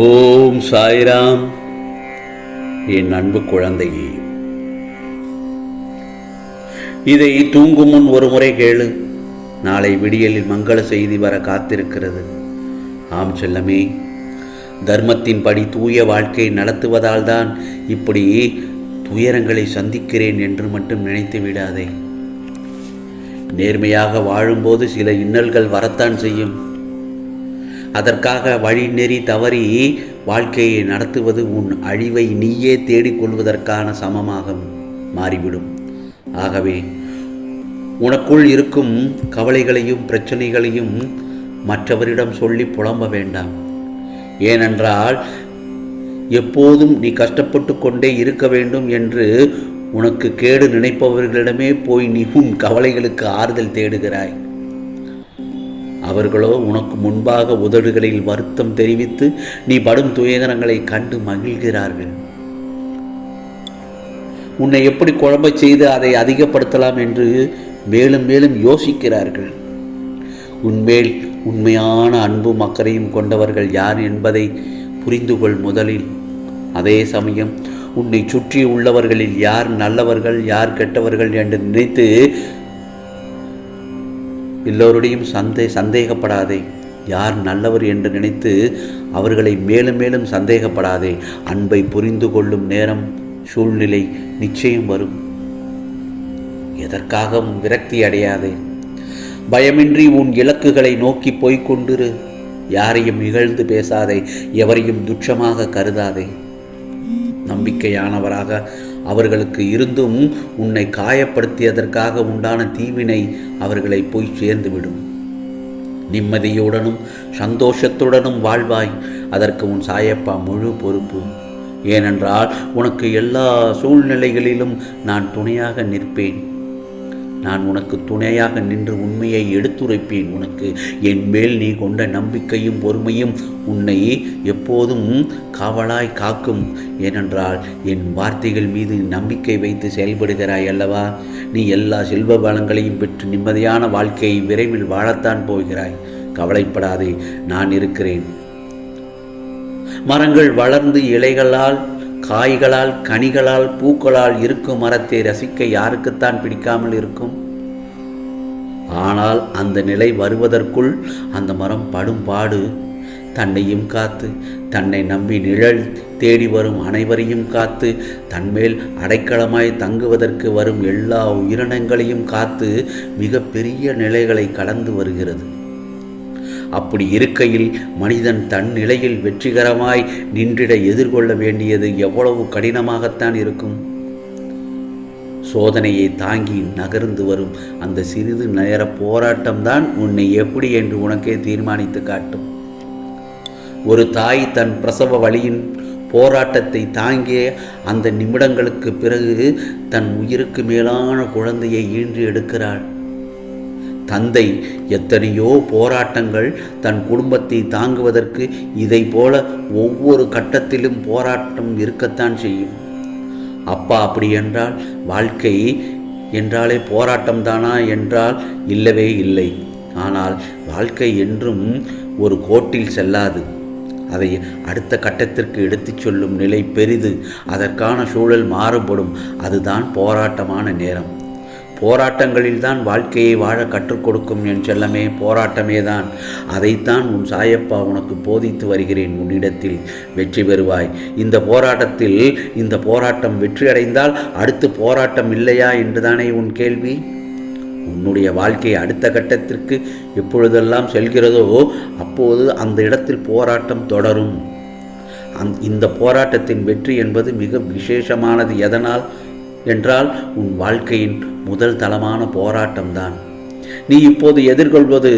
ஓம் சாய்ராம். என் அன்பு குழந்தையே, இதை தூங்கும் முன் ஒரு முறை கேளு. நாளை விடியலில் மங்கள செய்தி வர காத்திருக்கிறது. ஆம் செல்லமே, தர்மத்தின்படி தூய வாழ்க்கை நடத்துவதால் தான் இப்படி துயரங்களை சந்திக்கிறேன் என்று மட்டும் நினைத்து விடாதே. நேர்மையாக வாழும்போது சில இன்னல்கள் வரத்தான் செய்யும். அதற்காக வழி நெறி தவறி வாழ்க்கையை நடத்துவது உன் அழிவை நீயே தேடிக்கொள்வதற்கான சமமாக மாறிவிடும். ஆகவே உனக்குள் இருக்கும் கவலைகளையும் பிரச்சனைகளையும் மற்றவரிடம் சொல்லி புலம்ப வேண்டாம். ஏனென்றால் எப்போதும் நீ கஷ்டப்பட்டு கொண்டே இருக்க வேண்டும் என்று உனக்கு கேடு நினைப்பவர்களிடமே போய் நீ உன் கவலைகளுக்கு ஆறுதல் தேடுகிறாய். அவர்களோ உனக்கு முன்பாக உதடுகளில் வருத்தம் தெரிவித்து நீ படும் துயரங்களை கண்டு மகிழ்கிறார்கள். உன்னை எப்படி குழம்பச் செய்து அதை அதிகப்படுத்தலாம் என்று மேலும் மேலும் யோசிக்கிறார்கள். உன்மேல் உண்மையான அன்பும் அக்கறையும் கொண்டவர்கள் யார் என்பதை புரிந்து கொள் முதலில். அதே சமயம் உன்னை சுற்றி உள்ளவர்களில் யார் நல்லவர்கள் யார் கெட்டவர்கள் என்று நினைத்து எல்லோருடையும் சந்தேகப்படாதே. யார் நல்லவர் என்று நினைத்து அவர்களை மேலும் மேலும் சந்தேகப்படாதே. அன்பை புரிந்து கொள்ளும் நேரம் சூழ்நிலை நிச்சயம் வரும். எதற்காகவும் விரக்தி அடையாதே. பயமின்றி உன் இலக்குகளை நோக்கி போய்கொண்டிரு. யாரையும் இகழ்ந்து பேசாதே. எவரையும் துச்சமாக கருதாதே. நம்பிக்கையானவராக அவர்களுக்கு இருந்தும் உன்னை காயப்படுத்தியதற்காக உண்டான தீவினை அவர்களை போய் சேர்ந்துவிடும். நிம்மதியுடனும் சந்தோஷத்துடனும் வாழ்வாய். அதற்கு உன் சாயப்பா முழு பொறுப்பு. ஏனென்றால் உனக்கு எல்லா சூழ்நிலைகளிலும் நான் துணையாக நிற்பேன். நான் உனக்கு துணையாக நின்று உண்மையை எடுத்துரைப்பேன். உனக்கு என் மேல் நீ கொண்ட நம்பிக்கையும் பொறுமையும் உன்னை எப்போதும் காவலாய் காக்கும். ஏனென்றால் என் வார்த்தைகள் மீது நம்பிக்கை வைத்து செயல்படுகிறாய் அல்லவா? நீ எல்லா செல்வ வளங்களையும் பெற்று நிம்மதியான வாழ்க்கையை விரைவில் வாழத்தான் போகிறாய். கவலைப்படாதே, நான் இருக்கிறேன். மரங்கள் வளர்ந்து இலைகளால் காய்களால் கனிகளால் பூக்களால் இருக்கும் மரத்தை ரசிக்க யாருக்குத்தான் பிடிக்காமல் இருக்கும்? ஆனால் அந்த நிலை வருவதற்குள் அந்த மரம் படும் பாடு தன்னையும் காத்து, தன்னை நம்பி நிழல் தேடி வரும் அனைவரையும் காத்து, தன்மேல் அடைக்கலமாய் தங்குவதற்கு வரும் எல்லா உயிரினங்களையும் காத்து மிக பெரிய நிலைகளை கடந்து வருகிறது. அப்படி இருக்கையில் மனிதன் தன் நிலையில் வெற்றிகரமாய் நின்றிட எதிர்கொள்ள வேண்டியது எவ்வளவு கடினமாகத்தான் இருக்கும். சோதனையை தாங்கி நகர்ந்து வரும் அந்த சிறிது நேர போராட்டம்தான் உன்னை எப்படி என்று உனக்கே தீர்மானித்து காட்டும். ஒரு தாய் தன் பிரசவ வலியின் போராட்டத்தை தாங்கிய அந்த நிமிடங்களுக்கு பிறகு தன் உயிருக்கு மேலான குழந்தையை ஈன்று எடுக்கிறாள். தந்தை எத்தனையோ போராட்டங்கள் தன் குடும்பத்தை தாங்குவதற்கு இதை போல ஒவ்வொரு கட்டத்திலும் போராட்டம் இருக்கத்தான் செய்யும். அப்பா அப்படி என்றால் வாழ்க்கை என்றாலே போராட்டம்தானா என்றால் இல்லவே இல்லை. ஆனால் வாழ்க்கை என்றும் ஒரு கோட்டில் செல்லாது. அதை அடுத்த கட்டத்திற்கு எடுத்துச் சொல்லும் நிலை பெரிது. அதற்கான சூழல் மாறுபடும். அதுதான் போராட்டமான நேரம். போராட்டங்களில்தான் வாழ்க்கையை வாழ கற்றுக் கொடுக்கும் என் செல்லமே. போராட்டமே தான். அதைத்தான் உன் சாயப்பா உனக்கு போதித்து வருகிறேன். உன்னிடத்தில் வெற்றி பெறுவாய். இந்த போராட்டம் வெற்றியடைந்தால் அடுத்து போராட்டம் இல்லையா என்றுதானே உன் கேள்வி? உன்னுடைய வாழ்க்கை அடுத்த கட்டத்திற்கு எப்பொழுதெல்லாம் செல்கிறதோ அப்போது அந்த இடத்தில் போராட்டம் தொடரும். இந்த போராட்டத்தின் வெற்றி என்பது மிக விசேஷமானது. எதனால் என்றால் உன் வாழ்க்கையின் முதல் தளமான போராட்டம்தான். நீ இப்போது எதிர்கொள்வது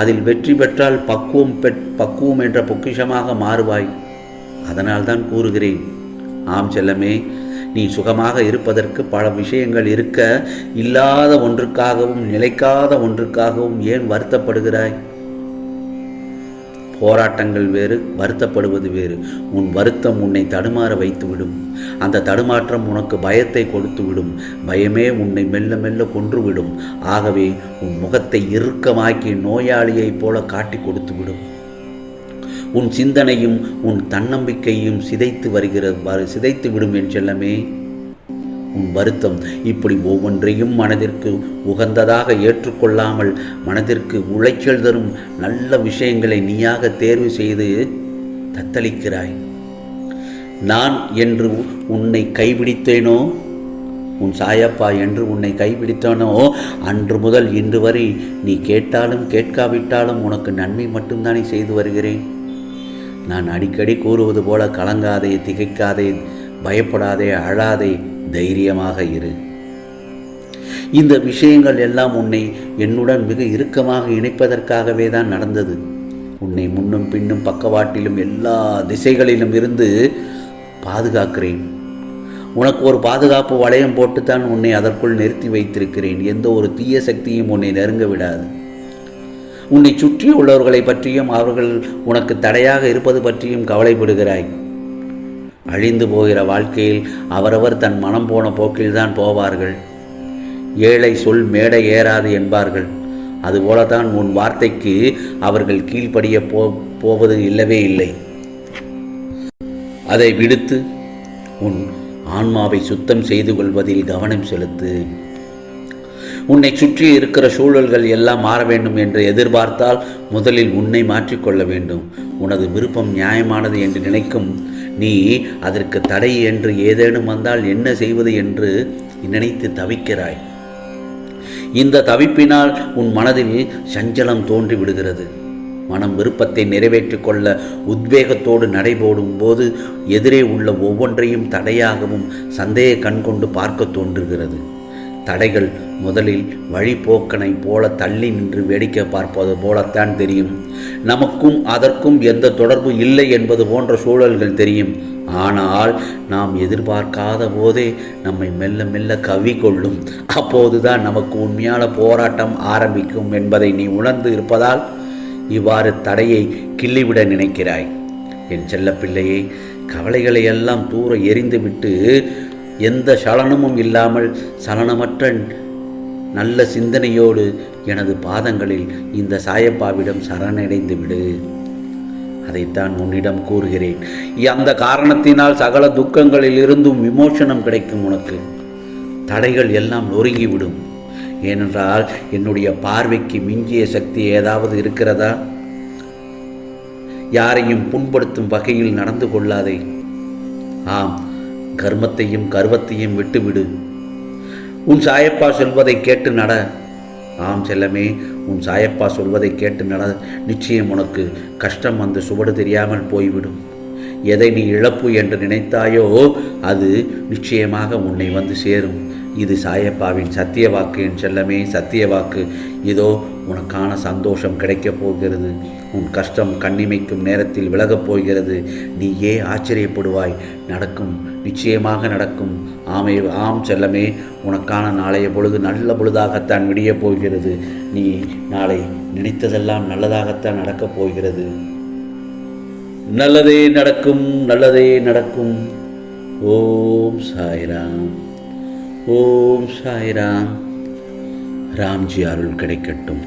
அதில் வெற்றி பெற்றால் பக்குவம் என்ற பொக்கிஷமாக மாறுவாய். அதனால்தான் கூறுகிறேன். ஆம் செல்லமே, நீ சுகமாக இருப்பதற்கு பல விஷயங்கள் இருக்க, இல்லாத ஒன்றுக்காகவும் நிலைக்காத ஒன்றுக்காகவும் ஏன் வருத்தப்படுகிறாய்? போராட்டங்கள் வேறு, வருத்தப்படுவது வேறு. உன் வருத்தம் உன்னை தடுமாற வைத்துவிடும். அந்த தடுமாற்றம் உனக்கு பயத்தை கொடுத்துவிடும். பயமே உன்னை மெல்ல மெல்ல கொன்றுவிடும். ஆகவே உன் முகத்தை இறுக்கமாக்கி நோயாளியைப் போல காட்டி கொடுத்துவிடும். உன் சிந்தனையும் உன் தன்னம்பிக்கையும் சிதைத்து விடும் என் செல்லமே. உன் வருத்தம் இப்படி ஒவ்வொன்றையும் மனதிற்கு உகந்ததாக ஏற்றுக்கொள்ளாமல் மனதிற்கு உளைச்சல் தரும் நல்ல விஷயங்களை நீயாக தேர்வு செய்து தத்தளிக்கிறாய். நான் என்று உன்னை கைபிடித்தேனோ, உன் சாயப்பா என்று உன்னை கைபிடித்தானோ, அன்று முதல் இன்று வரை நீ கேட்டாலும் கேட்காவிட்டாலும் உனக்கு நன்மை மட்டும்தானே செய்து வருகிறேன். நான் அடிக்கடி கூறுவது போல கலங்காதே, திகைக்காதே, பயப்படாதே, அழாதே, தைரியமாக இரு. இந்த விஷயங்கள் எல்லாம் உன்னை என்னுடன் மிக இறுக்கமாக இணைப்பதற்காகவே தான் நடந்தது. உன்னை முன்னும் பின்னும் பக்கவாட்டிலும் எல்லா திசைகளிலும் இருந்து பாதுகாக்கிறேன். உனக்கு ஒரு பாதுகாப்பு வளையம் போட்டுத்தான் உன்னை அதற்குள் நிறுத்தி வைத்திருக்கிறேன். எந்த ஒரு தீய சக்தியும் உன்னை நெருங்க விடாது. உன்னை சுற்றி உள்ளவர்களை பற்றியும் அவர்கள் உனக்கு தடையாக இருப்பது பற்றியும் கவலைப்படுகிறாய். அழிந்து போகிற வாழ்க்கையில் அவரவர் தன் மனம் போன போக்கில்தான் போவார்கள். ஏழை சொல் மேடை ஏறாது என்பார்கள். அதுபோலதான் உன் வார்த்தைக்கு அவர்கள் கீழ்ப்படிய போவது இல்லவே இல்லை. அதை விடுத்து உன் ஆன்மாவை சுத்தம் செய்து கொள்வதில் கவனம் செலுத்து. உன்னை சுற்றி இருக்கிற சூழல்கள் எல்லாம் மாற வேண்டும் என்று எதிர்பார்த்தால் முதலில் உன்னை மாற்றிக்கொள்ள வேண்டும். உனது விருப்பம் நியாயமானது என்று நினைக்கும் நீ அதற்கு தடை என்று ஏதேனும் வந்தால் என்ன செய்வது என்று நினைத்து தவிக்கிறாய். இந்த தவிப்பினால் உன் மனதில் சஞ்சலம் தோன்றி விடுகிறது. மனம் விருப்பத்தை நிறைவேற்றிக் கொள்ள உத்வேகத்தோடு நடைபோடும் போது எதிரே உள்ள ஒவ்வொன்றையும் தடையாகவும் சந்தேக கண் கொண்டு பார்க்க தோன்றுகிறது. தடைகள் முதலில் வழிபோக்கனை போல தள்ளி நின்று வேடிக்கை பார்ப்பது போலத்தான் தெரியும். நமக்கும் அதற்கும் எந்த தொடர்பு இல்லை என்பது போன்ற சூழல்கள் தெரியும். ஆனால் நாம் எதிர்பார்க்காத போதே நம்மை மெல்ல மெல்ல கவ்விக்கொள்ளும். அப்போதுதான் நமக்கு உண்மையான போராட்டம் ஆரம்பிக்கும் என்பதை நீ உணர்ந்து இருப்பதால் இவ்வாறு தடையை கிள்ளிவிட நினைக்கிறாய். என் செல்ல பிள்ளையே, கவலைகளை எல்லாம் தூர எறிந்துவிட்டு எந்த சலனமும் இல்லாமல் சலனமற்ற நல்ல சிந்தனையோடு எனது பாதங்களில் இந்த சாயப்பாவிடம் சரணடைந்து விடு. அதைத்தான் உன்னிடம் கூறுகிறேன். அந்த காரணத்தினால் சகல துக்கங்களில் இருந்தும் விமோசனம் கிடைக்கும். உனக்கு தடைகள் எல்லாம் நொறுங்கிவிடும். ஏனென்றால் என்னுடைய பார்வைக்கு மிஞ்சிய சக்தி ஏதாவது இருக்கிறதா? யாரையும் புண்படுத்தும் வகையில் நடந்து கொள்ளாதே. ஆம், கர்மத்தையும் கர்வத்தையும் விட்டுவிடு. உன் சாயப்பா சொல்வதை கேட்டு நட. ஆம் செல்லமே, உன் சாயப்பா சொல்வதை கேட்டு நட. நிச்சயம் உனக்கு கஷ்டம் வந்து சுவடு தெரியாமல் போய்விடும். எதை நீ இழப்பு என்று நினைத்தாயோ அது நிச்சயமாக உன்னை வந்து சேரும். இது சாயப்பாவின் சத்திய வாக்கு என் செல்லமே, சத்திய வாக்கு. இதோ உனக்கான சந்தோஷம் கிடைக்கப் போகிறது. உன் கஷ்டம் கண்ணிமைக்கும் நேரத்தில் விலகப் போகிறது. நீயே ஆச்சரியப்படுவாய். நடக்கும், நிச்சயமாக நடக்கும். ஆம் செல்லமே, உனக்கான நாளைய பொழுது நல்ல பொழுதாகத்தான் விடியப் போகிறது. நீ நாளை நினைத்ததெல்லாம் நல்லதாகத்தான் நடக்கப் போகிறது. நல்லதே நடக்கும், நல்லதே நடக்கும். ஓம் சாய்ராம், ஓம் சாய்ராம். ராம்ஜி அருள் கிடைக்கட்டும்.